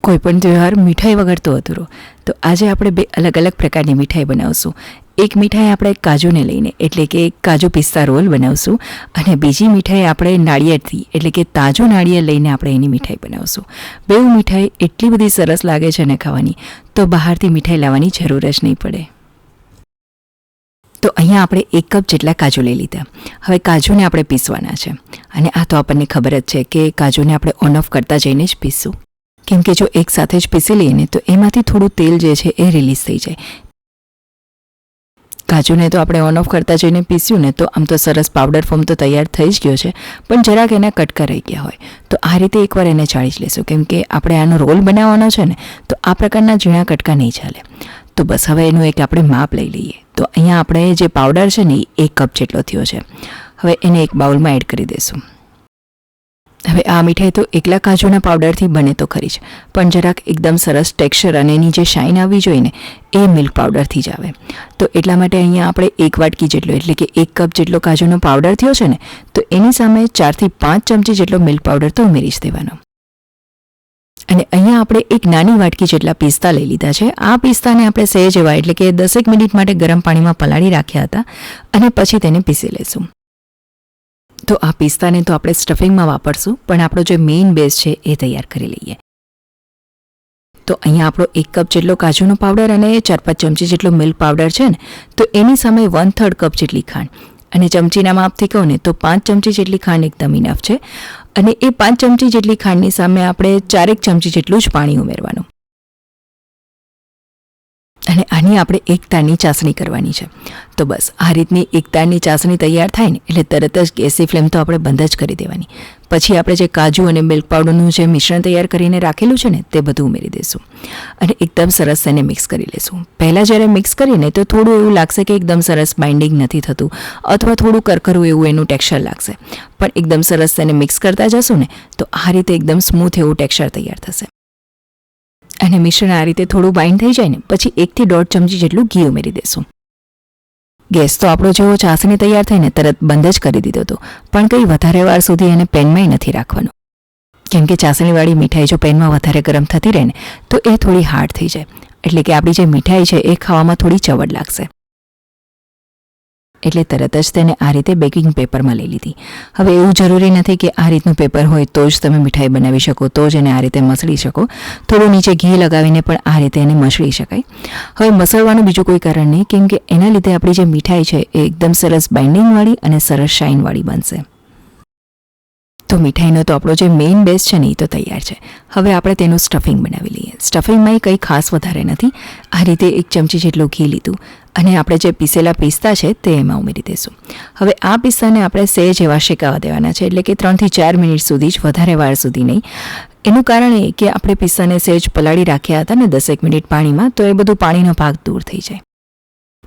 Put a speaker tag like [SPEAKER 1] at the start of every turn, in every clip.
[SPEAKER 1] કોઈપણ તહેવાર મીઠાઈ વગર તો અધૂરો. તો આજે આપણે બે અલગ અલગ પ્રકારની મીઠાઈ બનાવશું. એક મીઠાઈ આપણે કાજુને લઈને એટલે કે કાજુ પિસ્તા રોલ બનાવશું, અને બીજી મીઠાઈ આપણે નાળિયેરથી એટલે કે તાજું નાળિયેર લઈને આપણે એની મીઠાઈ બનાવશું. બેઉ મીઠાઈ એટલી બધી સરસ લાગે છે ને ખાવાની, તો બહારથી મીઠાઈ લાવવાની જરૂર જ નહીં પડે. તો અહીંયા આપણે 1 કપ જેટલા કાજુ લઈ લીધા. હવે કાજુને આપણે પીસવાના છે, અને આ તો આપણને ખબર જ છે કે કાજુને આપણે ઓન ઓફ કરતા જઈને જ પીસશું, કેમ કે જો એક સાથે જ પીસી લઈએ ને તો એમાંથી થોડું તેલ જે છે એ રિલીઝ થઈ જાય. કાજુને તો આપણે ઓન ઓફ કરતા જઈને પીસ્યું ને તો આમ તો સરસ પાવડર ફોર્મ તો તૈયાર થઈ જ ગયો છે, પણ જરાક એના કટકા રહી ગયા હોય તો આ રીતે એકવાર એને ચાળી જ લેશું, કેમ કે આપણે આનો રોલ બનાવવાનો છે ને તો આ પ્રકારના ઝીણા કટકા નહીં ચાલે. તો બસ હવે એનું એક આપણે માપ લઈ લઈએ. તો અહીંયા આપણે જે પાવડર છે ને એ 1 કપ જેટલો થયો છે. હવે એને એક બાઉલમાં એડ કરી દઈશું. હવે આ મીઠાઈ તો એકલા કાજુના પાવડરથી બને તો ખરી જ, પણ જરાક એકદમ સરસ ટેક્સચર અને એની જે શાઇન આવવી જોઈએ ને એ મિલ્ક પાવડરથી જ આવે. તો એટલા માટે અહીંયા આપણે 1 વાટકી જેટલો એટલે કે 1 કપ જેટલો કાજુનો પાવડર થયો છે ને તો એની સામે 4 થી 5 ચમચી જેટલો મિલ્ક પાવડર તો ઉમેરી જ દેવાનો. અને અહીંયા આપણે એક નાની વાટકી જેટલા પિસ્તા લઈ લીધા છે. આ પિસ્તાને આપણે સહેજ એવા એટલે કે 10 મિનિટ માટે ગરમ પાણીમાં પલાળી રાખ્યા હતા, અને પછી તેને પીસી લઈશું. તો આ પિસ્તાને તો આપણે સ્ટફિંગમાં વાપરશું, પણ આપણો જે મેઇન બેઝ છે એ તૈયાર કરી લઈએ. તો અહીંયા આપણો 1 કપ જેટલો કાજુનો પાવડર અને 4-5 ચમચી જેટલો મિલ્ક પાવડર છે ને તો એની સામે 1/3 કપ જેટલી ખાંડ, અને ચમચીના માપથી કહું ને તો 5 ચમચી જેટલી ખાંડ એકદમ ઇનફ છે. અને એ 5 ચમચી જેટલી ખાંડની સામે આપણે 4 ચમચી જેટલું જ પાણી ઉમેરવાનું. અને આની આપણે 1 તારની ચાસણી કરવાની છે. તો બસ આ રીતની 1 તારની ચાસણી તૈયાર થાય ને એટલે તરત જ ગેસની ફ્લેમ તો આપણે બંધ જ કરી દેવાની. પછી આપણે જે કાજુ અને મિલ્ક પાવડરનું જે મિશ્રણ તૈયાર કરીને રાખેલું છે ને તે બધું ઉમેરી દઈશું, અને એકદમ સરસ તેને મિક્સ કરી લઈશું. પહેલાં જ્યારે મિક્સ કરીને તો થોડું એવું લાગશે કે એકદમ સરસ બાઇન્ડિંગ નથી થતું, અથવા થોડું કરકરું એવું એનું ટેક્સચર લાગશે, પણ એકદમ સરસ તેને મિક્સ કરતા જશું ને તો આ રીતે એકદમ સ્મૂથ એવું ટેક્સચર તૈયાર થશે. અને મિશ્રણ આ રીતે થોડું બાઇન્ડ થઈ જાય ને પછી 1 થી 1.5 ચમચી જેટલું ઘી ઉમેરી દઈશું. ગેસ તો આપણો જેવો ચાસણી તૈયાર થઈને તરત બંધ જ કરી દીધો હતો, પણ કંઈ વધારે વાર સુધી એને પેનમાંય નથી રાખવાનું, કેમ કે ચાસણીવાળી મીઠાઈ જો પેનમાં વધારે ગરમ થતી રહે ને તો એ થોડી હાર્ડ થઈ જાય, એટલે કે આપણી જે મીઠાઈ છે એ ખાવામાં થોડી ચવડ લાગશે. એટલે તરત જ તેને આ રીતે બેકિંગ પેપરમાં લઈ લીધી. હવે એવું જરૂરી નથી કે આ રીતનું પેપર હોય તો જ તમે મીઠાઈ બનાવી શકો, તો જ એને આ રીતે મસળી શકો. થોડું નીચે ઘી લગાવીને પણ આ રીતે એને મસળી શકાય. હવે મસળવાનું બીજું કોઈ કારણ નહીં, કેમ કે એના લીધે આપણી જે મીઠાઈ છે એ એકદમ સરસ બાઇન્ડિંગવાળી અને સરસ શાઇનવાળી બનશે. તો મીઠાઈનો તો આપણો જે મેઇન બેઝ છે ને એ તો તૈયાર છે. હવે આપણે તેનું સ્ટફિંગ બનાવી લઈએ. સ્ટફિંગમાં કંઈ ખાસ વધારે નથી. આ રીતે 1 ચમચી જેટલું ઘી લીધું, અને આપણે જે પીસેલા પિસ્તા છે તે એમાં ઉમેરી દઈશું. હવે આ પિસ્તાને આપણે સહેજ એવા શેકાવા દેવાના છે, એટલે કે 3 થી 4 મિનિટ સુધી જ, વધારે વાર સુધી નહીં. એનું કારણ એ કે આપણે પિસ્તાને સહેજ પલાળી રાખ્યા હતા ને 10 મિનિટ પાણીમાં, તો એ બધું પાણીનો ભાગ દૂર થઈ જાય.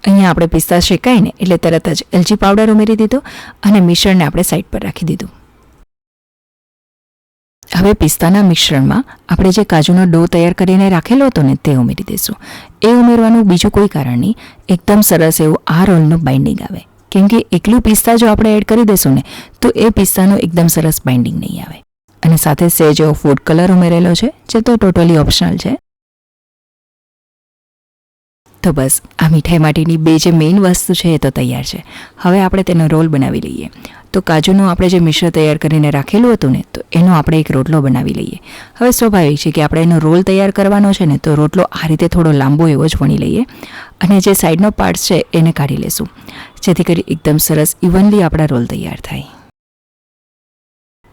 [SPEAKER 1] અહીંયા આપણે પિસ્તા શેકાઈને એટલે તરત જ એલચી પાવડર ઉમેરી દીધો, અને મિશ્રણને આપણે સાઈડ પર રાખી દીધું. હવે પિસ્તાના મિશ્રણમાં આપણે જે કાજુનો ડો તૈયાર કરીને રાખેલો હતો ને તે ઉમેરી દઈશું. એ ઉમેરવાનું બીજું કોઈ કારણ નહીં, એકદમ સરસ એવું આ રોલનું બાઇન્ડિંગ આવે, કેમ કે એકલું પિસ્તા જો આપણે એડ કરી દઈશું ને તો એ પિસ્તાનું એકદમ સરસ બાઇન્ડિંગ નહીં આવે. અને સાથે સહેજ એવો ફૂડ કલર ઉમેરેલો છે, જે તો ટોટલી ઓપ્શનલ છે. તો બસ આ મીઠાઈ માટેની બે જે મેઇન વસ્તુ છે એ તો તૈયાર છે. હવે આપણે તેનો રોલ બનાવી લઈએ. તો કાજુનું આપણે જે મિશ્રણ તૈયાર કરીને રાખેલું હતું ને તો એનો આપણે એક રોટલો બનાવી લઈએ. હવે સ્વાભાવિક છે કે આપણે એનો રોલ તૈયાર કરવાનો છે ને તો રોટલો આ રીતે થોડો લાંબો એવો જ વણી લઈએ, અને જે સાઈડનો પાર્ટ છે એને કાઢી લેશું, જેથી કરી એકદમ સરસ ઇવનલી આપણા રોલ તૈયાર થાય.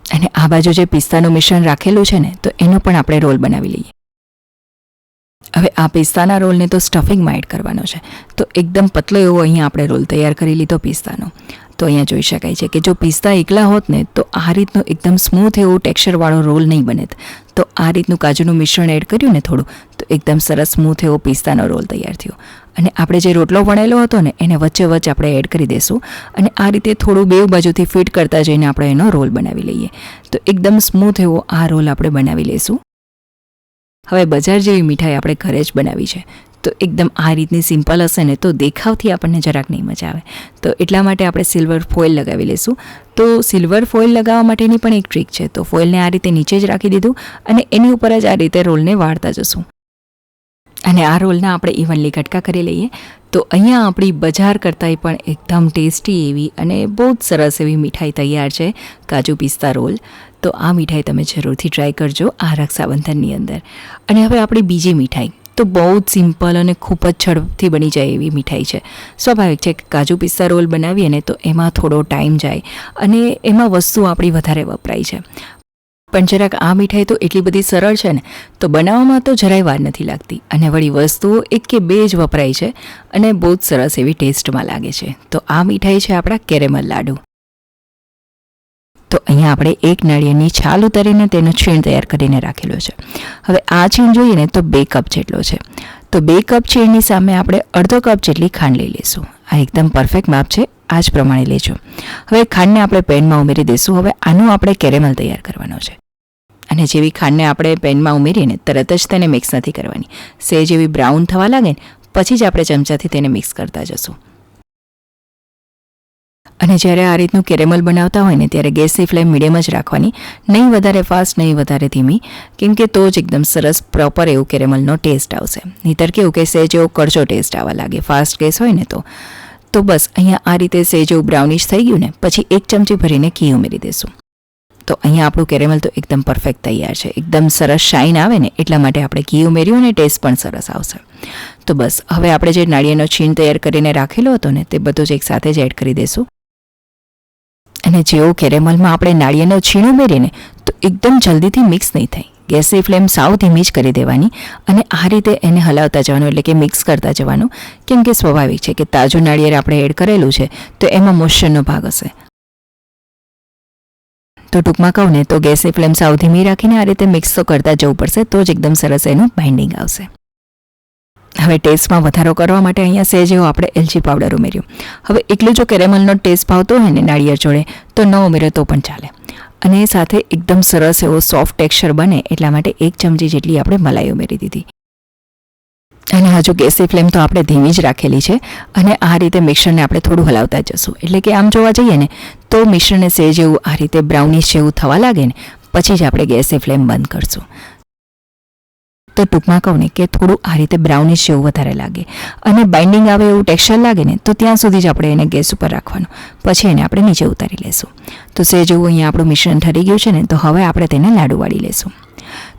[SPEAKER 1] અને આ બાજુ જે પિસ્તાનું મિશ્રણ રાખેલું છે ને તો એનો પણ આપણે રોલ બનાવી લઈએ. હવે આ પિસ્તાના રોલને તો સ્ટફિંગમાં એડ કરવાનો છે, તો એકદમ પતલો એવો અહીંયા આપણે રોલ તૈયાર કરી લીધો પિસ્તાનો. તો અહીંયા જોઈ શકાય છે કે જો પિસ્તા એકલા હોત ને તો આ રીતનું એકદમ સ્મૂથ એવું ટેક્સચરવાળો રોલ નહીં બને. તો આ રીતનું કાજુનું મિશ્રણ એડ કર્યું ને થોડું, તો એકદમ સરસ સ્મૂથ એવો પિસ્તાનો રોલ તૈયાર થયો. અને આપણે જે રોટલો વણેલો હતો ને એને વચ્ચે વચ્ચે આપણે એડ કરી દઈશું, અને આ રીતે થોડું બે બાજુથી ફિટ કરતા જઈને આપણે એનો રોલ બનાવી લઈએ. તો એકદમ સ્મૂથ એવો આ રોલ આપણે બનાવી લઈશું. હવે બજાર જેવી મીઠાઈ આપણે ઘરે જ બનાવી છે, તો એકદમ આ રીતની સિમ્પલ હશે ને તો દેખાવથી આપણને જરાક નહીં મજા આવે. તો એટલા માટે આપણે સિલ્વર ફોઇલ લગાવી લઈશું. તો સિલ્વર ફોઇલ લગાવવા માટેની પણ એક ટ્રીક છે. તો ફોઇલને આ રીતે નીચે જ રાખી દીધું અને એની ઉપર જ આ રીતે રોલને વાળતા જશું અને આ રોલના આપણે ઇવનલી કટકા કરી લઈએ. તો અહીંયા આપણી બજાર કરતાંય પણ એકદમ ટેસ્ટી એવી અને બહુ જ સરસ એવી મીઠાઈ તૈયાર છે, કાજુ પિસ્તા રોલ. તો આ મીઠાઈ તમે જરૂરથી ટ્રાય કરજો આ રક્ષાબંધનની અંદર. અને હવે આપણી બીજી મીઠાઈ તો બહુ જ સિમ્પલ અને ખૂબ જ ઝડપથી બની જાય એવી મીઠાઈ છે. સ્વાભાવિક છે કે કાજુ પિસ્તા રોલ બનાવીએ ને તો એમાં થોડો ટાઈમ જાય અને એમાં વસ્તુ આપણી વધારે વપરાય છે. પણ જરાક આ મીઠાઈ તો એટલી બધી સરળ છે ને તો બનાવવામાં તો જરાય વાર નથી લાગતી અને વળી વસ્તુઓ 1 કે 2 જ વપરાય છે અને બહુ જ સરસ એવી ટેસ્ટમાં લાગે છે. તો આ મીઠાઈ છે આપણા કેરેમલ લાડુ. તો અહીંયા આપણે 1 નાળિયેરની છાલ ઉતારીને તેનો છીણ તૈયાર કરીને રાખેલો છે. હવે આ છીણ જોઈએ ને તો 2 કપ જેટલો છે. તો 2 કપ છીણની સામે આપણે અડધો કપ જેટલી ખાંડ લઈ લઈશું. આ એકદમ પરફેક્ટ માપ છે, આ જ પ્રમાણે લેજો. હવે ખાંડને આપણે પેનમાં ઉમેરી દઈશું. હવે આનું આપણે કેરેમલ તૈયાર કરવાનો છે અને જેવી ખાંડને આપણે પેનમાં ઉમેરીને તરત જ તેને મિક્સ નથી કરવાની. સેજ એવી બ્રાઉન થવા લાગે ને પછી જ આપણે ચમચાથી તેને મિક્સ કરતા જશું. અને જ્યારે આ રીતનું કેરેમલ બનાવતા હોય ને ત્યારે ગેસની ફ્લેમ મીડિયમ જ રાખવાની, નહીં વધારે ફાસ્ટ નહીં વધારે ધીમી, કેમ કે તો જ એકદમ સરસ પ્રોપર એવું કેરેમલનો ટેસ્ટ આવશે. નહીંતર કેવું કે સેજ એવો કડચો ટેસ્ટ આવવા લાગે ફાસ્ટ ગેસ હોય ને તો બસ અહીંયા આ રીતે સેજ એવું બ્રાઉનિશ થઈ ગયું ને પછી 1 ચમચી ભરીને ઘી ઉમેરી દઈશું. તો અહીંયા આપણું કેરેમલ તો એકદમ પરફેક્ટ તૈયાર છે. એકદમ સરસ શાઇન આવે ને એટલા માટે આપણે ઘી ઉમેર્યું અને ટેસ્ટ પણ સરસ આવશે. તો બસ હવે આપણે જે નાળિયેરનો છીણ તૈયાર કરીને રાખેલો હતો ને તે બધો જ એકસાથે જ એડ કરી દઈશું. અને જેવો કેરેમલમાં આપણે નાળિયેરનો છીણ ઉમેરીએ ને તો એકદમ જલ્દીથી મિક્સ નહીં થાય. ગેસની ફ્લેમ સાવ ધીમી જ કરી દેવાની અને આ રીતે એને હલાવતા જવાનું, એટલે કે મિક્સ કરતા જવાનું. કેમ કે સ્વાભાવિક છે કે તાજું નાળિયેર આપણે એડ કરેલું છે તો એમાં મોઇશ્ચરનો ભાગ હશે. તો ટૂંકમાં કહું ને તો ગેસની ફ્લેમ સાવ ધીમી રાખીને આ રીતે મિક્સ તો કરતા જવું પડશે, તો જ એકદમ સરસ એનું બાઇન્ડિંગ આવશે. હવે ટેસ્ટમાં વધારો કરવા માટે અહીંયા સહેજ એવો આપણે એલચી પાવડર ઉમેર્યું. હવે એકલું જો કેરેમલનો ટેસ્ટ ભાવતો હોય ને નાળિયેર જોડે તો ન ઉમેરો તો પણ ચાલે. અને સાથે એકદમ સરસ એવો સોફ્ટ ટેક્સચર બને એટલા માટે 1 ચમચી જેટલી આપણે મલાઈ ઉમેરી દીધી. અને હજુ ગેસની ફ્લેમ તો આપણે ધીમી જ રાખેલી છે અને આ રીતે મિક્સરને આપણે થોડું હલાવતા જશું. એટલે કે આમ જોવા જઈએ ને તો મિશ્રણને સહેજ એવું આ રીતે બ્રાઉનિશ જેવું થવા લાગે ને પછી જ આપણે ગેસની ફ્લેમ બંધ કરશું. તો ટૂંકમાં કહું ને કે થોડું આ રીતે બ્રાઉનિશ જેવું વધારે લાગે અને બાઇન્ડિંગ આવે એવું ટેક્સચર લાગે ને તો ત્યાં સુધી જ આપણે એને ગેસ ઉપર રાખવાનું, પછી એને આપણે નીચે ઉતારી લેશું. તો સહેજ એવું અહીંયા આપણું મિશ્રણ ઠરી ગયું છે ને તો હવે આપણે તેને લાડુ વાળી લેશું.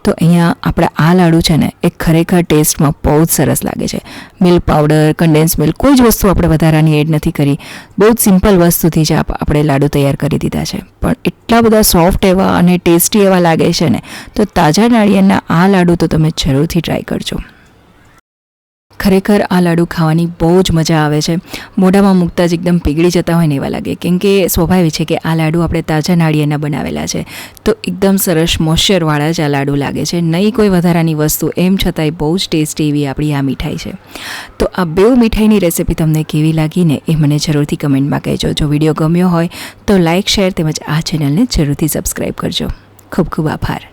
[SPEAKER 1] તો અહીંયા આપણા આ લાડુ છે ને એ ખરેખર ટેસ્ટમાં બહુ જ સરસ લાગે છે. મિલ્ક પાવડર, કન્ડેન્સ મિલ્ક કોઈ જ વસ્તુ આપણે વધારાની એડ નથી કરી. બહુ જ સિમ્પલ વસ્તુથી જ આપણે લાડુ તૈયાર કરી દીધા છે, પણ એટલા બધા સોફ્ટ એવા અને ટેસ્ટી એવા લાગે છે ને. તો તાજા નાળિયેરના આ લાડુ તો તમે જરૂરથી ટ્રાય કરજો. ખરેખર આ લાડુ ખાવાની બહુ જ મજા આવે છે. મોઢામાં મૂકતા જ એકદમ પીગળી જતા હોય ને એવા લાગે, કેમ કે સ્વાભાવિક છે કે આ લાડુ આપણે તાજા નાળિયેરના બનાવેલા છે. તો એકદમ સરસ મોઇશ્ચરવાળા જ આ લાડુ લાગે છે, નહીં કોઈ વધારાની વસ્તુ, એમ છતાંય બહુ જ ટેસ્ટી એવી આપણી આ મીઠાઈ છે. તો આ 2 મીઠાઈની રેસિપી તમને કેવી લાગી ને એ મને જરૂરથી કમેન્ટમાં કહેજો. જો વિડીયો ગમ્યો હોય તો લાઇક, શેર તેમજ આ ચેનલને જરૂરથી સબસ્ક્રાઈબ કરજો. ખૂબ ખૂબ આભાર.